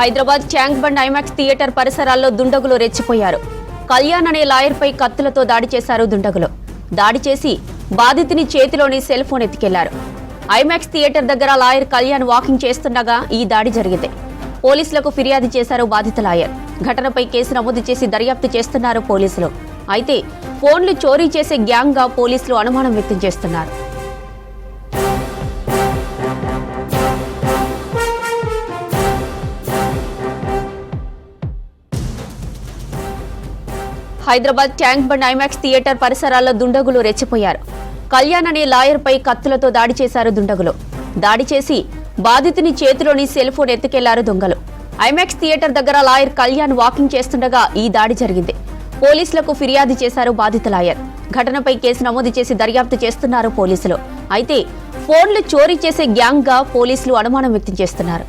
Hyderabad tank bund IMAX theatre పరిసరాల్లో దుండగులు రెచ్చిపోయారు. కళ్యాణ్ అనే లాయర్పై కత్తులతో దాడి చేశారు దుండగులు. దాడి చేసి బాధితుని చేతిలోని సెల్ ఫోన్ ఎత్తుకెళ్లారు. ఐమాక్స్ థియేటర్ దగ్గర లాయర్ కళ్యాణ్ వాకింగ్ చేస్తుండగా ఈ దాడి జరిగింది. పోలీసులకు ఫిర్యాదు చేశారు బాధిత లాయర్. ఘటనపై కేసు నమోదు చేసి దర్యాప్తు చేస్తున్నారు పోలీసులు. అయితే ఫోన్లు చోరీ చేసే గ్యాంగ్ గా పోలీసులు అనుమానం వ్యక్తం చేస్తున్నారు. Hyderabad tank bund IMAX theatre పరిసరాల్లో దుండగులు రెచ్చిపోయారు. కళ్యాణ్ అనే లాయర్ పై కత్తులతో దాడి చేశారు దుండగులు. దాడి చేసి బాధితుని చేతిలోని సెల్ ఫోన్ ఎత్తుకెళ్లారు దొంగలు. ఐమాక్స్ థియేటర్ దగ్గర లాయర్ కళ్యాణ్ వాకింగ్ చేస్తుండగా ఈ దాడి జరిగింది. పోలీసులకు ఫిర్యాదు చేశారు బాధిత లాయర్. ఘటనపై కేసు నమోదు చేసి దర్యాప్తు చేస్తున్నారు పోలీసులు. అయితే ఫోన్లు చోరీ చేసే గ్యాంగ్ గా పోలీసులు అనుమానం వ్యక్తం చేస్తున్నారు.